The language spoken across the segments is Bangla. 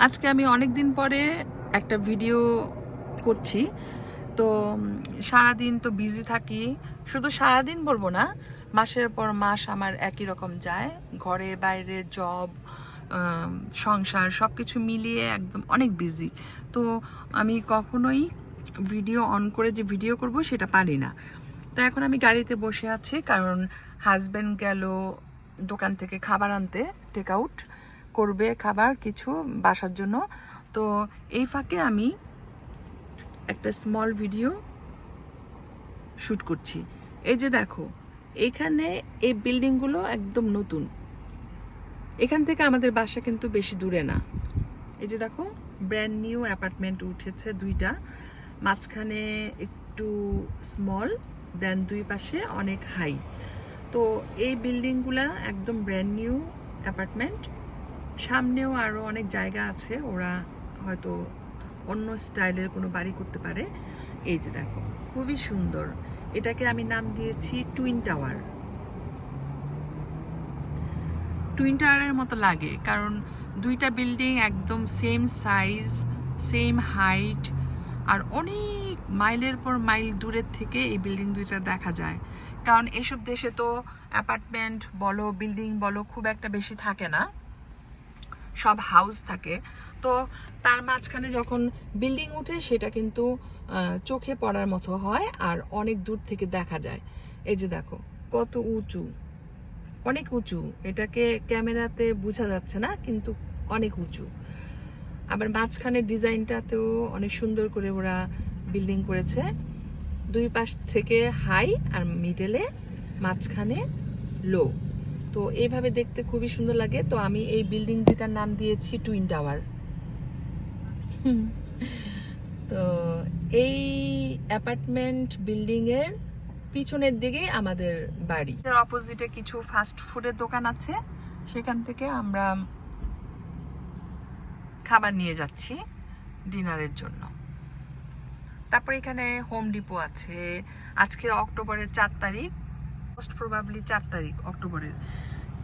আজকে আমি অনেক দিন পরে একটা ভিডিও করছি। তো সারাদিন তো বিজি থাকি, শুধু সারাদিন বলবো না, মাসের পর মাস আমার একই রকম যায়, ঘরে বাইরে জব, সংসার সব কিছু মিলিয়ে একদম অনেক বিজি। তো আমি কখনোই ভিডিও অন করে যে ভিডিও করব সেটা পারি না। তো এখন আমি গাড়িতে বসে আছি, কারণ হাজব্যান্ড গেল দোকান থেকে খাবার আনতে, টেক আউট করবে খাবার কিছু বাসার জন্য। তো এই ফাঁকে আমি একটা স্মল ভিডিও শ্যুট করছি। এই যে দেখো, এখানে এই বিল্ডিংগুলো একদম নতুন, এখান থেকে আমাদের বাসা কিন্তু বেশি দূরে না। এই যে দেখো, ব্র্যান্ড নিউ অ্যাপার্টমেন্ট উঠেছে দুইটা, মাঝখানে একটু স্মল, দেন দুই পাশে অনেক হাই। তো এই বিল্ডিংগুলা একদম ব্র্যান্ড নিউ অ্যাপার্টমেন্ট। সামনেও আরও অনেক জায়গা আছে, ওরা হয়তো অন্য স্টাইলের কোনো বাড়ি করতে পারে। এই যে দেখো, খুবই সুন্দর। এটাকে আমি নাম দিয়েছি টুইন টাওয়ার। টুইন টাওয়ারের মতো লাগে, কারণ দুইটা বিল্ডিং একদম সেম সাইজ, সেম হাইট, আর অনেক মাইলের পর মাইল দূরের থেকে এই বিল্ডিং দুইটা দেখা যায়। কারণ এসব দেশে তো অ্যাপার্টমেন্ট বলো, বিল্ডিং বলো, খুব একটা বেশি থাকে না, সব হাউস থাকে। তো তার মাঝখানে যখন বিল্ডিং উঠে সেটা কিন্তু চোখে পড়ার মতো হয় আর অনেক দূর থেকে দেখা যায়। এই যে দেখো কত উঁচু, অনেক উঁচু, এটাকে ক্যামেরাতে বোঝা যাচ্ছে না কিন্তু অনেক উঁচু। আবার মাঝখানে ডিজাইনটাতেও অনেক সুন্দর করে ওরা বিল্ডিং করেছে, দুই পাশ থেকে হাই আর মিডলে মাঝখানে লো। তো এইভাবে দেখতে খুবই সুন্দর লাগে। তো আমি এই বিল্ডিং দুটার নাম দিয়েছি টুইন টাওয়ার। তো এই অ্যাপার্টমেন্ট বিল্ডিং এর পিছনের দিকে আমাদের বাড়ি, এর অপোজিটে কিছু ফাস্ট ফুডের দোকান আছে, সেখান থেকে আমরা খাবার নিয়ে যাচ্ছি ডিনারের জন্য। তারপর এখানে হোম ডিপো আছে। আজকে অক্টোবরের 4 তারিখ, মোস্ট প্রবাবলি 4 তারিখ অক্টোবরের,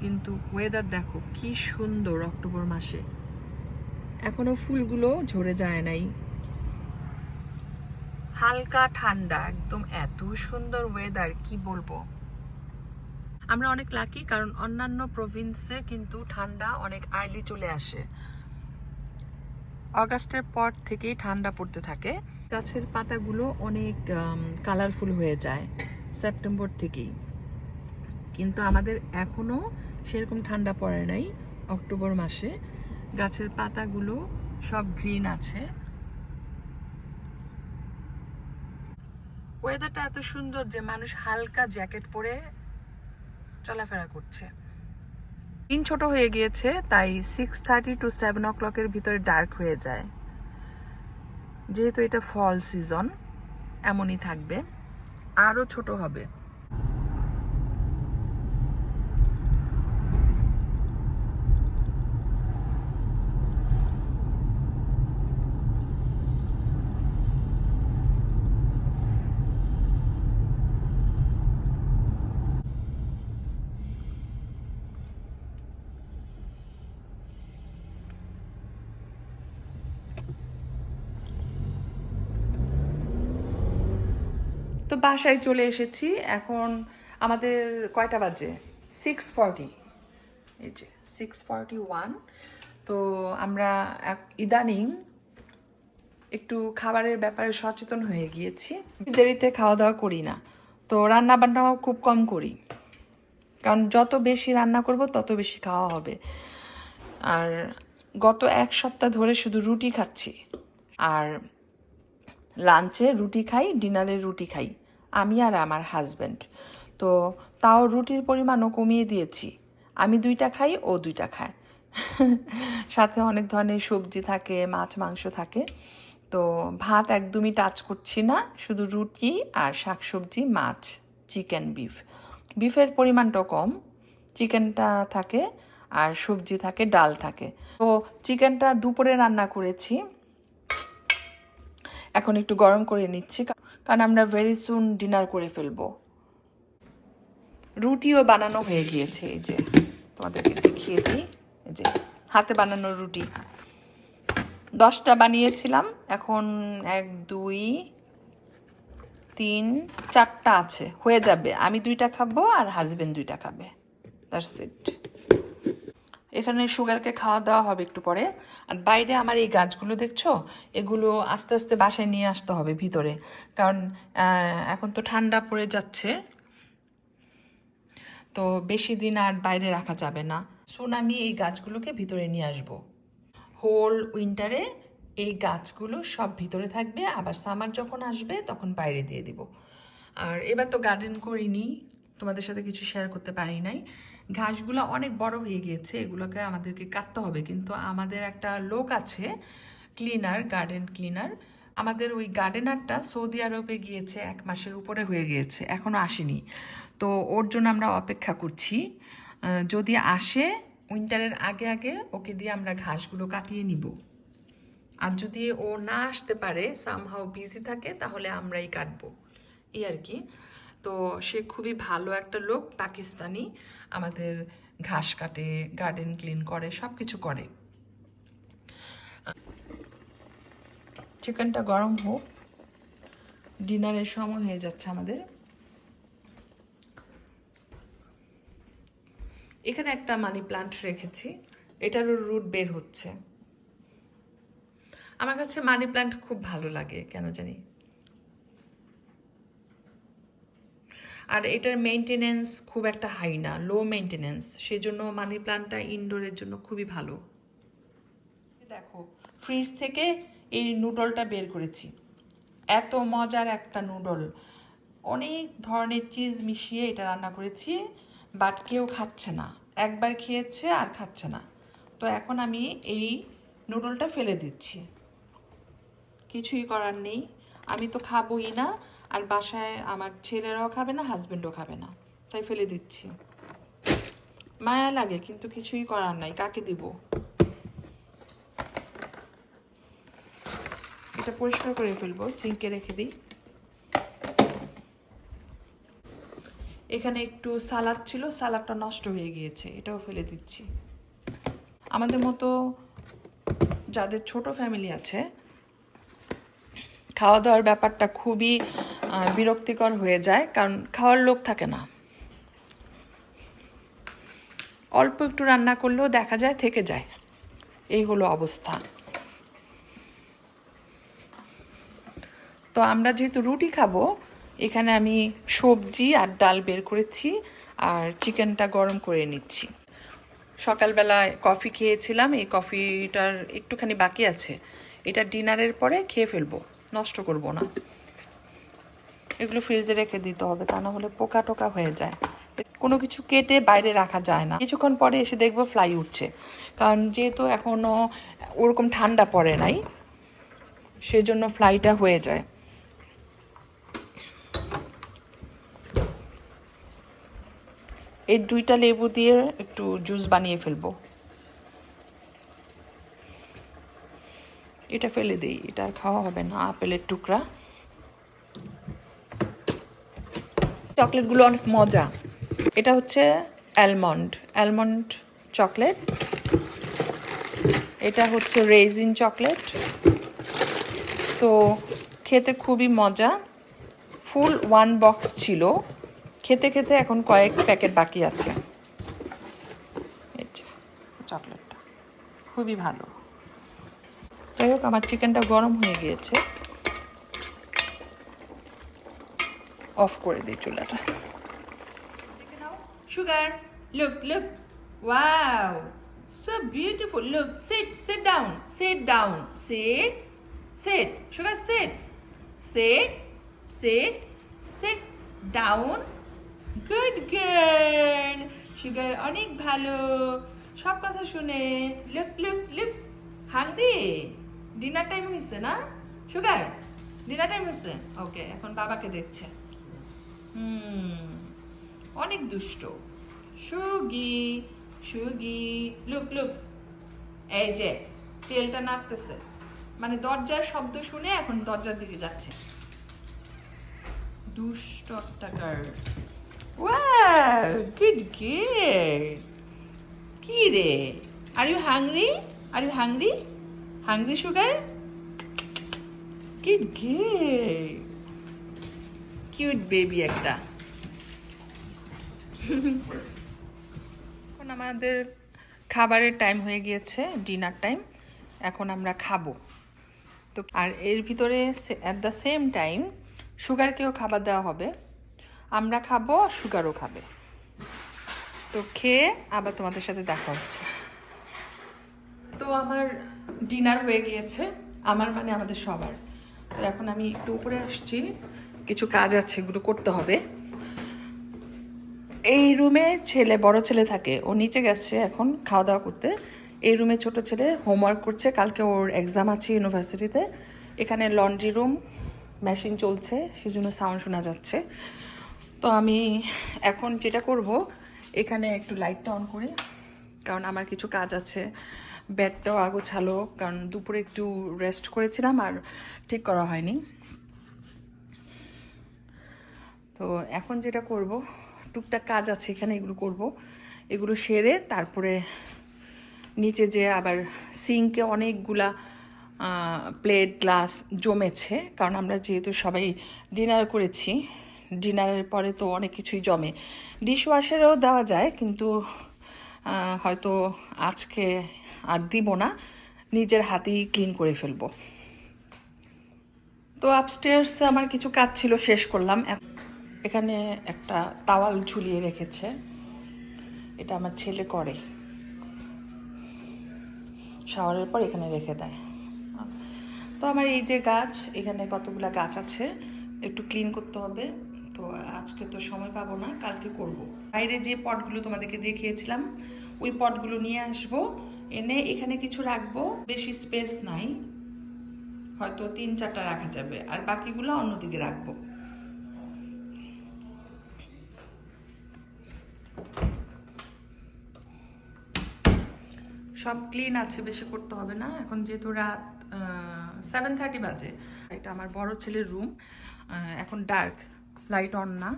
কিন্তু ওয়েদার দেখো কি সুন্দর। অক্টোবর মাসে এখনো ফুলগুলো ঝরে যায় নাই, হালকা ঠান্ডা একদম, এত সুন্দর ওয়েদার কি বলবো। আমরা অনেক লাকি, কারণ অন্যান্য প্রভিন্সে কিন্তু ঠান্ডা অনেক আর্লি চলে আসে, অগাস্টের পর থেকেই ঠান্ডা পড়তে থাকে। গাছের পাতাগুলো অনেক কালারফুল হয়ে যায় সেপ্টেম্বর থেকেই, কিন্তু আমাদের এখনো সেরকম ঠান্ডা পড়ে নাই। অক্টোবর মাসে গাছের পাতাগুলো সব গ্রিন আছে। ওয়েদারটা এত সুন্দর যে মানুষ হালকা জ্যাকেট পরে চলাফেরা করছে। দিন ছোট হয়ে গিয়েছে, তাই 6:30 to 7 o'clock-এর ভিতরে ডার্ক হয়ে যায়। যেহেতু এটা ফল সিজন, এমনই থাকবে, আরও ছোট হবে। তো বাসায় চলে এসেছি। এখন আমাদের কয়টা বাজে? 6:40। এই যে 6:41। তো আমরা ইদানিং একটু খাবারের ব্যাপারে সচেতন হয়ে গিয়েছি, দেরিতে খাওয়া দাওয়া করি না। তো রান্না বান্নাও খুব কম করি, কারণ যত বেশি রান্না করব তত বেশি খাওয়া হবে। আর গত 1 সপ্তাহ ধরে শুধু রুটি খাচ্ছি, আর লাঞ্চে রুটি খাই, ডিনারে রুটি খাই, আমি আর আমার হাজব্যান্ড। তো তাও রুটির পরিমাণও কমিয়ে দিয়েছি, আমি 2টা খাই, ও 2টা খায়। সাথে অনেক ধরনের সবজি থাকে, মাছ মাংস থাকে। তো ভাত একদমই টাচ করছি না, শুধু রুটি আর শাকসবজি, মাছ, চিকেন, বিফের পরিমাণটাও কম, চিকেনটা থাকে আর সবজি থাকে, ডাল থাকে। তো চিকেনটা দুপুরে রান্না করেছি, এখন একটু গরম করে নিচ্ছি, কারণ আমরা ভেরি সুন ডিনার করে ফেলবো। রুটিও বানানো হয়ে গিয়েছে, এই যে তোমাদেরকে দেখিয়ে দিই, এই যে হাতে বানানো রুটি। 10টা বানিয়েছিলাম, এখন 1 2 3 4টা আছে, হয়ে যাবে। আমি 2টা খাবো আর হাজবেন্ড 2টা খাবে, দ্যাটস ইট। এখানে সুগারকে খাওয়া দাওয়া হবে একটু পরে। আর বাইরে আমার এই গাছগুলো দেখছো, এগুলো আস্তে আস্তে বাসায় নিয়ে আসতে হবে ভিতরে, কারণ এখন তো ঠান্ডা পড়ে যাচ্ছে, তো বেশি দিন আর বাইরে রাখা যাবে না। সুন আমি এই গাছগুলোকে ভিতরে নিয়ে আসবো। হোল উইন্টারে এই গাছগুলো সব ভিতরে থাকবে, আবার সামার যখন আসবে তখন বাইরে দিয়ে দিব। আর এবার তো গার্ডেন করিনি, তোমাদের সাথে কিছু শেয়ার করতে পারি নাই। ঘাসগুলো অনেক বড় হয়ে গিয়েছে, এগুলোকে আমাদেরকে কাটতে হবে, কিন্তু আমাদের একটা লোক আছে ক্লিনার, গার্ডেন ক্লিনার। আমাদের ওই গার্ডেনারটা সৌদি আরবে গিয়েছে, 1 মাসের উপরে হয়ে গিয়েছে, এখনও আসেনি। তো ওর জন্য আমরা অপেক্ষা করছি, যদি আসে উইন্টারের আগে আগে ওকে দিয়ে আমরা ঘাসগুলো কাটিয়ে নিব। আর যদি ও না আসতে পারে, সামহাও বিজি থাকে, তাহলে আমরাই কাটবো, এই আর কি। তো সে খুবই ভালো একটা লোক, পাকিস্তানি, আমাদের ঘাস কাটে, গার্ডেন ক্লিন করে, সব কিছু করে। চিকেনটা গরম হোক, ডিনারের সময় হয়ে যাচ্ছে আমাদের। এখানে একটা মানি প্লান্ট রেখেছি, এটারও রুট বের হচ্ছে। আমার কাছে মানি প্লান্ট খুব ভালো লাগে কেন জানি, আর এটার মেনটেনেন্স খুব একটা হাই না, লো মেনটেনেন্স, সেই জন্য মানি প্লান্টটা ইনডোরের জন্য খুবই ভালো। দেখো, ফ্রিজ থেকে এই নুডলটা বের করেছি, এত মজার একটা নুডল, অনেক ধরনের চিজ মিশিয়ে এটা রান্না করেছি, বাট কেউ খাচ্ছে না, একবার খেয়েছে আর খাচ্ছে না। তো এখন আমি এই নুডলটা ফেলে দিচ্ছি, কিছুই করার নেই, আমি তো খাবোই না, আর বাসায় আমার ছেলেরাও খাবে না, হাজবেন্ডও খাবে না, তাই ফেলে দিচ্ছি। মায়া লাগে, কিন্তু কিছুই করার নাই, কাকে দিব। এটা পরিষ্কার করে ফেলবো, সিঙ্কে রেখে দিই। এখানে একটু সালাদ ছিল, সালাদটা নষ্ট হয়ে গিয়েছে, এটাও ফেলে দিচ্ছি। আমাদের মতো যাদের ছোট ফ্যামিলি আছে, খাওয়া দাওয়ার ব্যাপারটা খুবই বিরক্তিকর হয়ে যায়, কারণ খাওয়ার লোক থাকে না। অল্প একটু রান্না করলেও দেখা যায় থেকে যায়, এই হলো অবস্থা। তো আমরা যেহেতু রুটি খাবো, এখানে আমি সবজি আর ডাল বের করেছি, আর চিকেনটা গরম করে নিচ্ছি। সকালবেলায় কফি খেয়েছিলাম, এই কফিটার একটুখানি বাকি আছে, এটা ডিনারের পরে খেয়ে ফেলবো, নষ্ট করব না। এগুলো ফ্রিজে রেখে দিতে হবে, তা না হলে পোকা টোকা হয়ে যায়। কোনো কিছু কেটে বাইরে রাখা যায় না, কিছুক্ষণ পরে এসে দেখবো ফ্লাই উঠছে, কারণ যেহেতু এখনও ওরকম ঠান্ডা পড়ে নাই, সেজন্য ফ্লাইটা হয়ে যায়। এই 2টা লেবু দিয়ে একটু জুস বানিয়ে ফেলবো। এটা ফেলে দিই, এটা আর খাওয়া হবে না, আপেলের টুকরা। চকলেটগুলো অনেক মজা, এটা হচ্ছে অ্যালমন্ড চকলেট, এটা হচ্ছে রেজিন চকলেট। তো খেতে খুবই মজা, ফুল 1 বক্স ছিল, খেতে খেতে এখন কয়েক প্যাকেট বাকি আছে। এই যে চকলেটটা খুবই ভালো। যাই হোক, আমার চিকেনটা গরম হয়ে গিয়েছে, অফ করে দিই চুলাটা। Sugar, look, wow, so beautiful, look, sit down, sit, sugar, sit down, good girl, sugar অনেক ভালো, সব কথা শুনে। লুক, হাংরি, ডিনার টাইম হয়েছে না সুগার, ডিনার টাইম হয়েছে, ওকে, এখন বাবাকে দেখছে। অনেক দুষ্ট সুগি, লুক, এই যে তেলটা নাড়তেছে, মানে দরজার শব্দ শুনে এখন দরজার দিকে যাচ্ছে, দুষ্ট একটা গার্ল। Wow, good girl. কি রে, are you hungry? Hungry sugar, কি কিউট বেবি একটা। এখন আমাদের খাবারের টাইম হয়ে গিয়েছে, ডিনার টাইম। এখন আমরা খাবো। তো আর এর ভিতরে অ্যাট দ্য সেম টাইম সুগারকেও খাবার দেওয়া হবে। আমরা খাবো, সুগারও খাবে। তো খেয়ে আবার তোমাদের সাথে দেখা হচ্ছে। তো আমার ডিনার হয়ে গিয়েছে, আমার মানে আমাদের সবার। তো এখন আমি একটু উপরে আসছি, কিছু কাজ আছে, এগুলো করতে হবে। এই রুমে বড় ছেলে থাকে, ও নিচে গেছে এখন খাওয়া দাওয়া করতে। এই রুমে ছোট ছেলে হোমওয়ার্ক করছে, কালকে ওর এক্সাম আছে ইউনিভার্সিটিতে। এখানে লন্ড্রি রুম, মেশিন চলছে, সেজন্য সাউন্ড শোনা যাচ্ছে। তো আমি এখন যেটা করব, এখানে একটু লাইটটা অন করি, কারণ আমার কিছু কাজ আছে। বেডটাও আগোছালো, কারণ দুপুরে একটু রেস্ট করেছিলাম আর ঠিক করা হয়নি। তো এখন যেটা করব, টুকটাক কাজ আছে এখানে, এগুলো করব। এগুলো সেরে তারপরে নিচে যে আবার সিঙ্কে অনেকগুলা প্লেট গ্লাস জমেছে, কারণ আমরা যেহেতু সবাই ডিনার করেছি, ডিনারের পরে তো অনেক কিছুই জমে। ডিশওয়াশারেও দেওয়া যায়, কিন্তু হয়তো আজকে আর দিব না, নিজের হাতেই ক্লিন করে ফেলবো। তো আপস্টেয়ার্স আমার কিছু কাজ ছিল, শেষ করলাম। এখানে একটা তাওয়াল ঝুলিয়ে রেখেছে, এটা আমার ছেলে করে, শাওয়ারের পর এখানে রেখে দেয়। তো আমার এই যে গাছ, এখানে কতগুলা গাছ আছে, একটু ক্লিন করতে হবে। তো আজকে তো সময় পাবো না, কালকে করব। বাইরে যে পটগুলো তোমাদেরকে দেখিয়েছিলাম, ওই পটগুলো নিয়ে আসবো, এনে এখানে কিছু রাখবো। বেশি স্পেস নাই, হয়তো 3-4টা রাখা যাবে, আর বাকিগুলো অন্যদিকে রাখবো। সব ক্লিন আছে, বেশি করতে হবে না। এখন যেহেতু রাত 7:30 বাজে, এটা আমার বড় ছেলের রুম, এখন ডার্ক, লাইট অন না।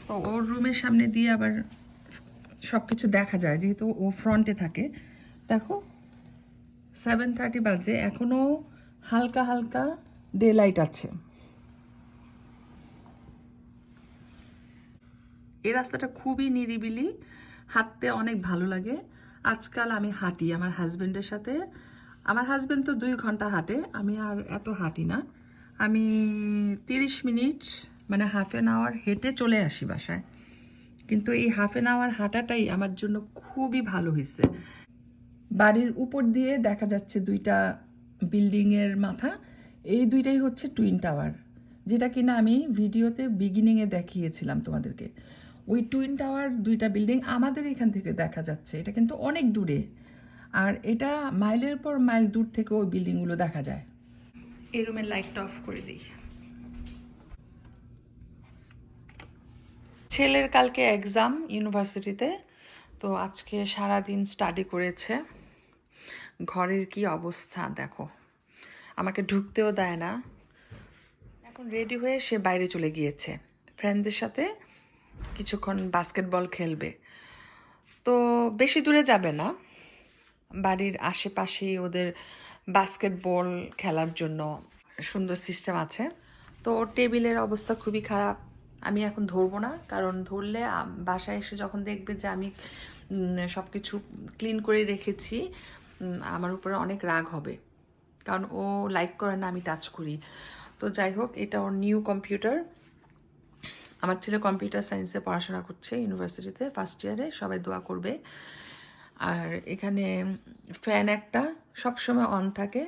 তো ওর রুমের সামনে দিয়ে আবার সব কিছু দেখা যায়, যেহেতু ও ফ্রন্টে থাকে। দেখো 7:30 বাজে, এখনও হালকা হালকা ডে লাইট আছে। এই রাস্তাটা খুবই নিরিবিলি, হাঁটতে অনেক ভালো লাগে। আজকাল আমি হাঁটি আমার হাজব্যান্ডের সাথে। আমার হাজব্যান্ড তো 2 ঘন্টা হাঁটে, আমি আর এত হাঁটি না। আমি 30 মিনিট, মানে হাফ অ্যান আওয়ার হেঁটে চলে আসি বাসায়। কিন্তু এই হাফ অ্যান আওয়ার হাঁটাটাই আমার জন্য খুবই ভালো হয়েছে। বাড়ির উপর দিয়ে দেখা যাচ্ছে 2টা বিল্ডিংয়ের মাথা, এই 2টাই হচ্ছে টুইন টাওয়ার, যেটা কিনা আমি ভিডিওতে বিগিনিংয়ে দেখিয়েছিলাম তোমাদেরকে। ওই টুইন টাওয়ার 2টা বিল্ডিং আমাদের এখান থেকে দেখা যাচ্ছে, এটা কিন্তু অনেক দূরে। আর এটা মাইলের পর মাইল দূর থেকে ওই বিল্ডিংগুলো দেখা যায়। এই রুমের লাইটটা অফ করে দিই। ছেলের কালকে এক্সাম ইউনিভার্সিটিতে, তো আজকে সারাদিন স্টাডি করেছে। ঘরের কি অবস্থা দেখো, আমাকে ঢুকতেও দেয় না। এখন রেডি হয়ে সে বাইরে চলে গিয়েছে, ফ্রেন্ডদের সাথে কিছুক্ষণ বাস্কেটবল খেলবে। তো বেশি দূরে যাবে না, বাড়ির আশেপাশেই ওদের বাস্কেটবল খেলার জন্য সুন্দর সিস্টেম আছে। তো টেবিলের অবস্থা খুবই খারাপ, আমি এখন ধরবো না, কারণ ধরলে বাসায় এসে যখন দেখবে যে আমি সব কিছু ক্লিন করে রেখেছি, আমার উপরে অনেক রাগ হবে, কারণ ও লাইক করে না আমি টাচ করি। তো যাই হোক, এটা ওর নিউ কম্পিউটার। আমার ছেলে কম্পিউটার সায়েন্সে পড়াশোনা করছে ইউনিভার্সিটিতে, ফার্স্ট ইয়ারে, সবাই দোয়া করবে। আর এখানে ফ্যান একটা সবসময় অন থাকে।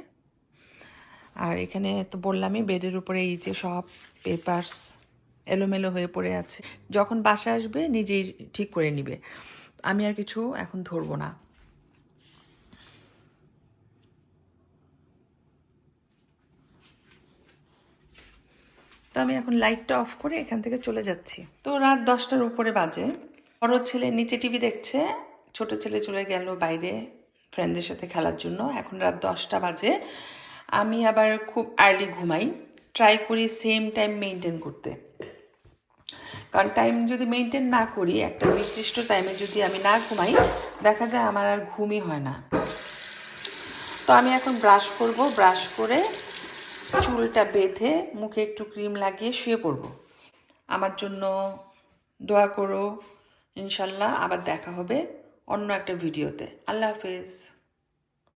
আর এখানে তো বললামই, বেডের উপরে এই যে সব পেপারস এলোমেলো হয়ে পড়ে আছে, যখন বাসা আসবে নিজেই ঠিক করে নিবে, আমি আর কিছু এখন ধরবো না। তো আমি এখন লাইটটা অফ করে এখান থেকে চলে যাচ্ছি। তো রাত 10টার উপরে বাজে, বড় ছেলে নিচে টিভি দেখছে, ছোট ছেলে চলে গেল বাইরে ফ্রেন্ডদের সাথে খেলার জন্য। এখন রাত 10টা বাজে, আমি আবার খুব আর্লি ঘুমাই, ট্রাই করি সেম টাইম মেনটেন করতে। কারণ টাইম যদি মেনটেন না করি, একটা নির্দিষ্ট টাইমে যদি আমি না ঘুমাই, দেখা যায় আমার আর ঘুমই হয় না। তো আমি এখন ব্রাশ করব, ব্রাশ করে চুলটা বেঁধে মুখে একটু ক্রিম লাগিয়ে শুয়ে পড়ব। আমার জন্য দোয়া করো, ইনশাল্লাহ আবার দেখা হবে অন্য একটা ভিডিওতে। আল্লাহ হাফেজ।